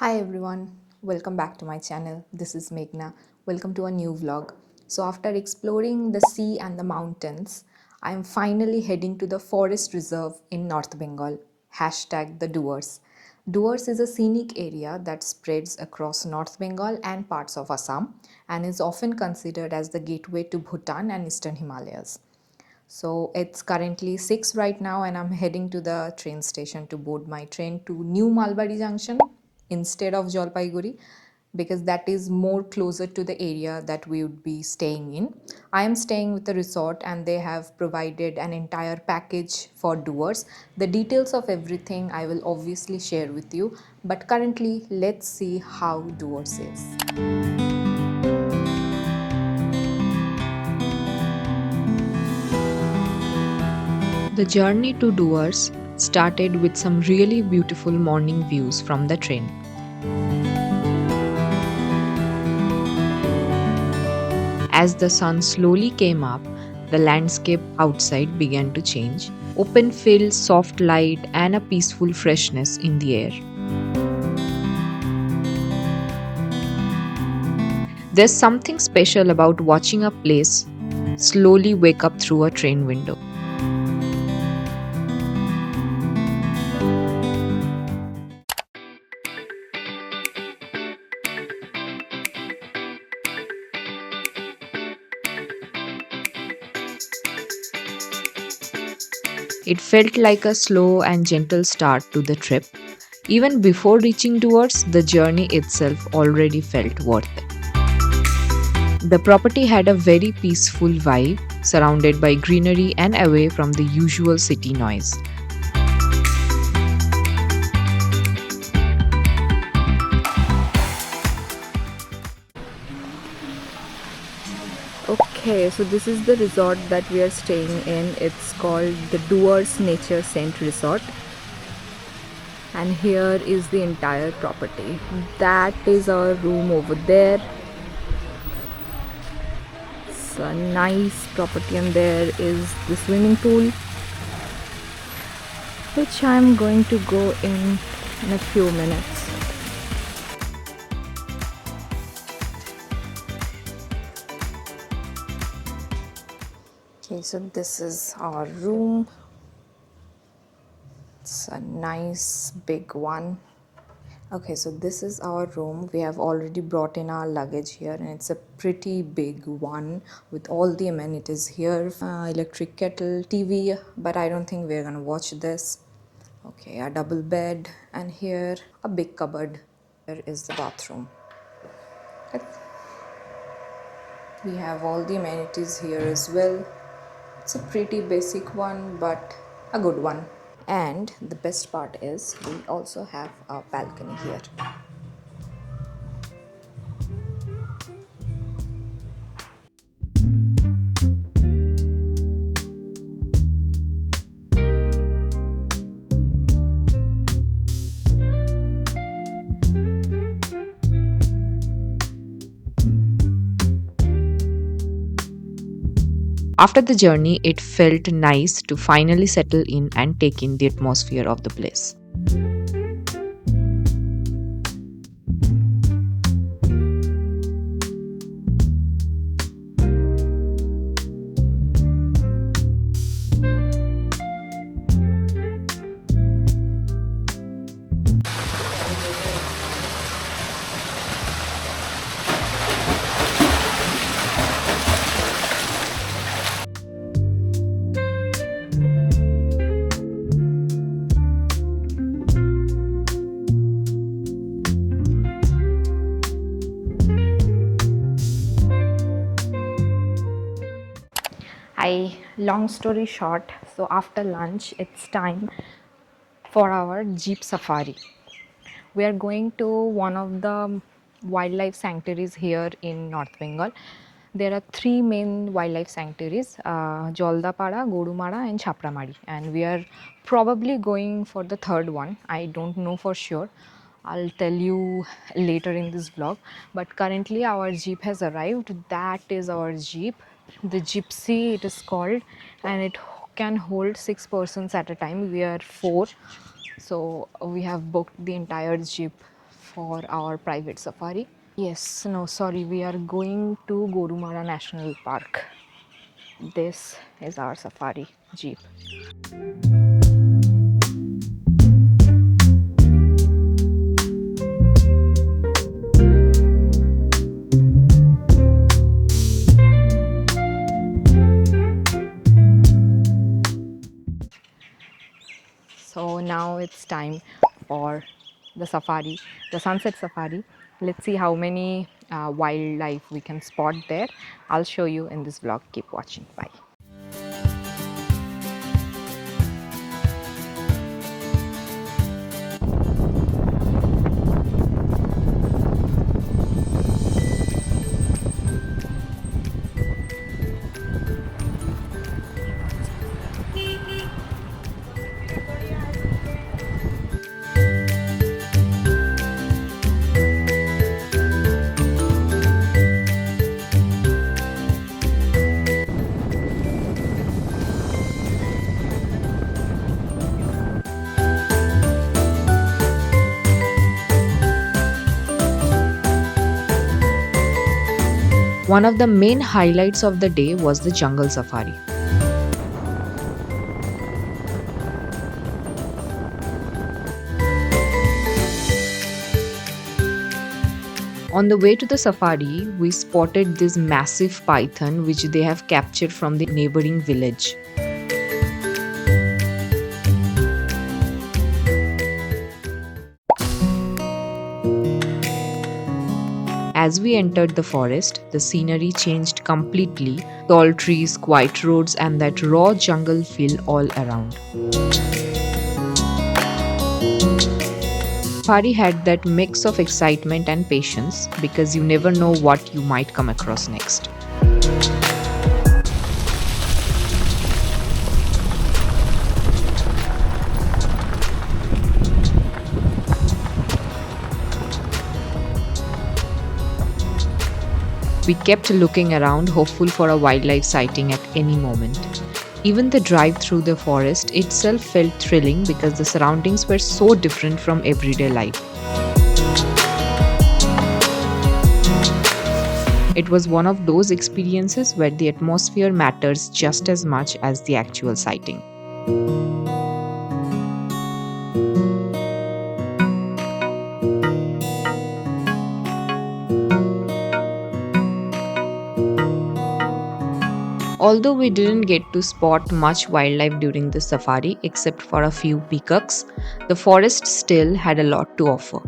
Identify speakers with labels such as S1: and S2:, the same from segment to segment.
S1: Hi everyone, welcome back to my channel. This is Meghna. Welcome to a new vlog. So, after exploring the sea and the mountains, I am finally heading to the forest reserve in North Bengal. Hashtag the Dooars. Dooars is a scenic area that spreads across North Bengal and parts of Assam and is often considered as the gateway to Bhutan and Eastern Himalayas. So it's currently 6 right now, and I'm heading to the train station to board my train to New Malbari Junction instead of Jalpaiguri because that is more closer to the area that we would be staying in. I am staying with the resort and they have provided an entire package for doers. The details of everything I will obviously share with you, but currently let's see how doers is. The journey to Dooars started with some really beautiful morning views from the train. As the sun slowly came up, the landscape outside began to change. Open fields, soft light, and a peaceful freshness in the air. There's something special about watching a place slowly wake up through a train window. It felt like a slow and gentle start to the trip. Even before reaching towards, the journey itself already felt worth it. The property had a very peaceful vibe, surrounded by greenery and away from the usual city noise. Okay, so this is the resort that we are staying in. It's called the Dooars Nature Scent Resort. And here is the entire property. That is our room over there. It's a nice property, and there is the swimming pool, which I'm going to go in a few minutes. Okay, so this is our room. It's a nice big one. Okay, so this is our room. We have already brought in our luggage here, and it's a pretty big one with all the amenities here. Electric kettle, TV, but I don't think we're gonna watch this. Okay, a double bed, and here a big cupboard. Here is the bathroom. We have all the amenities here as well. It's a pretty basic one, but a good one. And the best part is we also have a balcony here. After the journey, it felt nice to finally settle in and take in the atmosphere of the place. Long story short, so after lunch, it's time for our jeep safari. We are going to one of the wildlife sanctuaries here in North Bengal. There are three main wildlife sanctuaries: Jaldapara, Gorumara, and Chapramari. And we are probably going for the third one. I don't know for sure. I'll tell you later in this vlog. But currently, our jeep has arrived. That is our jeep. The Gypsy, it is called, and it can hold 6 persons at a time. We are four, so we have booked the entire jeep for our private safari. Yes, no, sorry, we are going to Gorumara National Park. This is our safari jeep. So now it's time for the safari, the sunset safari. Let's see how many wildlife we can spot there. I'll show you in this vlog. Keep watching. Bye. One of the main highlights of the day was the jungle safari. On the way to the safari, we spotted this massive python which they have captured from the neighboring village. As we entered the forest, the scenery changed completely. Tall trees, quiet roads, and that raw jungle feel all around. Safari had that mix of excitement and patience because you never know what you might come across next. We kept looking around, hopeful for a wildlife sighting at any moment. Even the drive through the forest itself felt thrilling because the surroundings were so different from everyday life. It was one of those experiences where the atmosphere matters just as much as the actual sighting. Although we didn't get to spot much wildlife during the safari except for a few peacocks, the forest still had a lot to offer.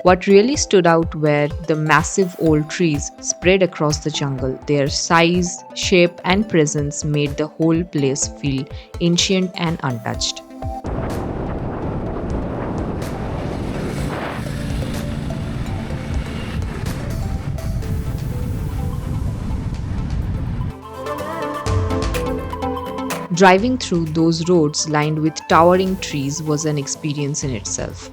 S1: What really stood out were the massive old trees spread across the jungle. Their size, shape, and presence made the whole place feel ancient and untouched. Driving through those roads lined with towering trees was an experience in itself.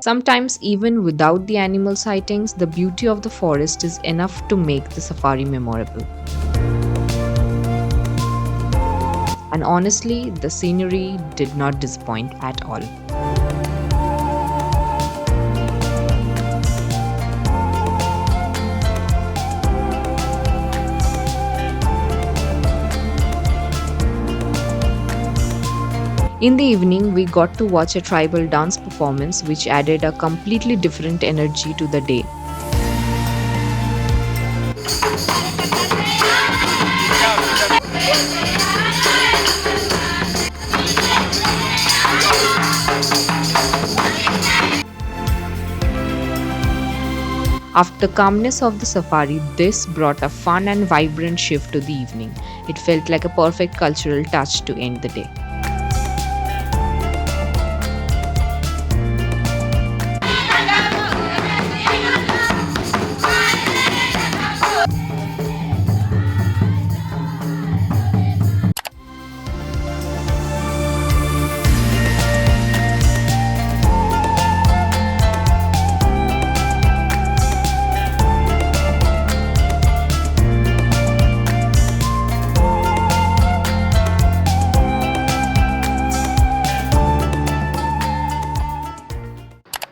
S1: Sometimes, even without the animal sightings, the beauty of the forest is enough to make the safari memorable. And honestly, the scenery did not disappoint at all. In the evening, we got to watch a tribal dance performance which added a completely different energy to the day. After the calmness of the safari, this brought a fun and vibrant shift to the evening. It felt like a perfect cultural touch to end the day.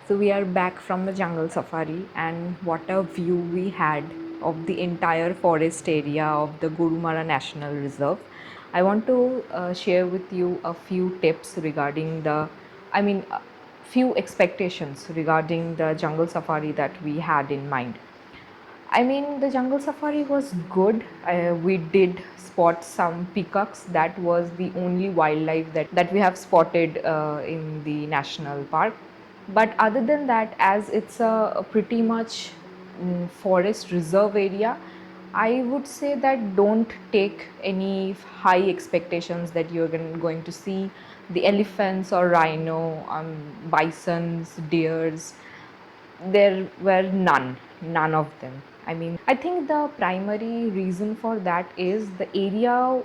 S1: So we are back from the jungle safari, and what a view we had of the entire forest area of the Gurumara National Reserve. I want to share with you a few tips regarding few expectations regarding the jungle safari that we had in mind. I mean, the jungle safari was good. We did spot some peacocks. That was the only wildlife that we have spotted in the national park. But other than that, as it's a pretty much forest reserve area, I would say that don't take any high expectations that you're going to see the elephants or rhino, bisons, deers. There were none of them. I think the primary reason for that is the area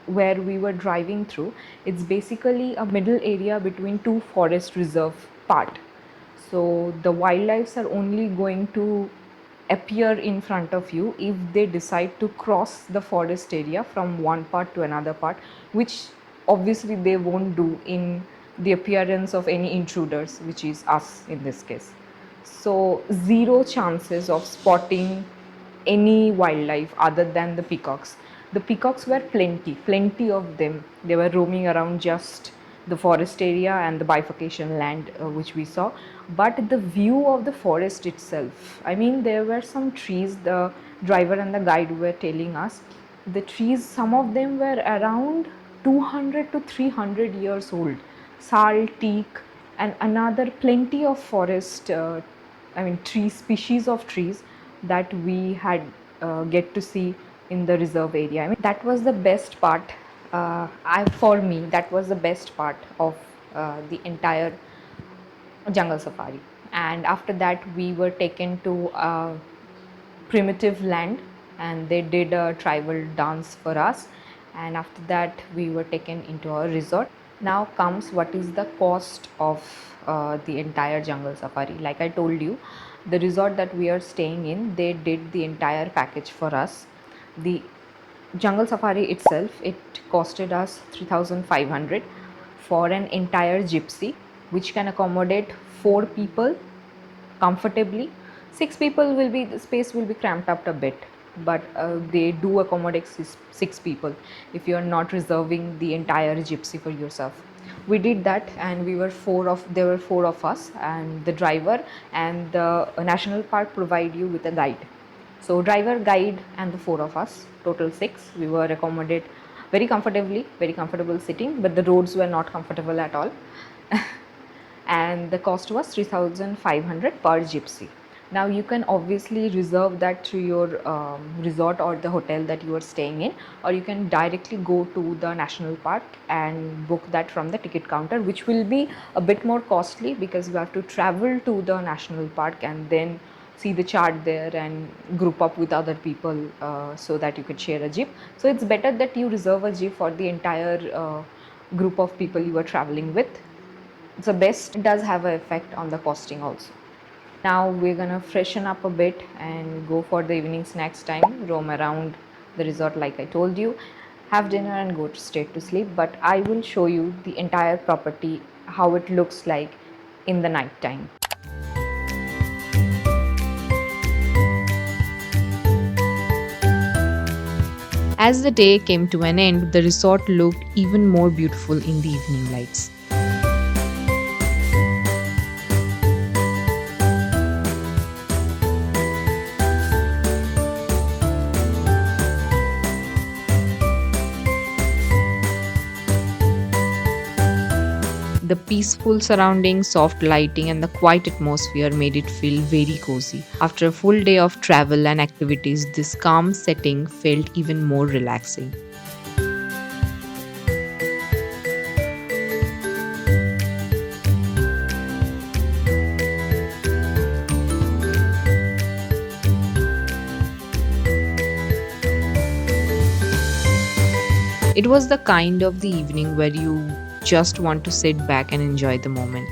S1: where we were driving through. It's basically a middle area between two forest reserve part, so the wildlife are only going to appear in front of you if they decide to cross the forest area from one part to another part, which obviously they won't do in the appearance of any intruders, which is us in this case. So zero chances of spotting any wildlife other than the peacocks. The peacocks were plenty of them. They were roaming around just the forest area and the bifurcation land which we saw. But the view of the forest itself, I mean, there were some trees, the driver and the guide were telling us. The trees, some of them were around 200 to 300 years old. Sal, teak, and another plenty of forest tree species of trees that we had get to see in the reserve area. I mean, that was the best part. For me, that was the best part of the entire jungle safari. And after that, we were taken to primitive land, and they did a tribal dance for us. And after that, we were taken into a resort. Now comes what is the cost of the entire jungle safari. Like I told you, the resort that we are staying in, they did the entire package for us. The jungle safari itself, it costed us 3,500 for an entire gypsy, which can accommodate 4 people comfortably. 6 people will be, the space will be cramped up a bit, but they do accommodate 6 people if you are not reserving the entire gypsy for yourself. We did that, and there were four of us, and the driver and the national park provide you with a guide. So driver, guide, and the four of us, total 6. We were accommodated very comfortably, very comfortable sitting, but the roads were not comfortable at all. And the cost was 3,500 per gypsy. Now you can obviously reserve that through your resort or the hotel that you are staying in, or you can directly go to the national park and book that from the ticket counter, which will be a bit more costly because you have to travel to the national park and then see the chart there and group up with other people so that you could share a jeep. So it's better that you reserve a jeep for the entire group of people you are traveling with. It's the best. It does have an effect on the costing also. Now we're gonna freshen up a bit and go for the evening snacks time, roam around the resort like I told you, have dinner and go straight to sleep. But I will show you the entire property, how it looks like in the night time. As the day came to an end, the resort looked even more beautiful in the evening lights. The peaceful surroundings, soft lighting, and the quiet atmosphere made it feel very cozy. After a full day of travel and activities, this calm setting felt even more relaxing. It was the kind of the evening where you just want to sit back and enjoy the moment.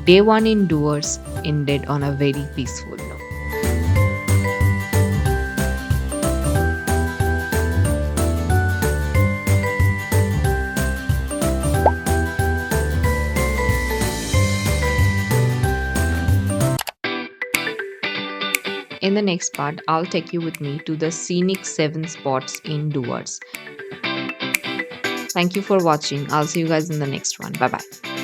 S1: Day one in Dooars ended on a very peaceful note. In the next part, I'll take you with me to the scenic 7 spots in Dooars. Thank you for watching. I'll see you guys in the next one. Bye bye.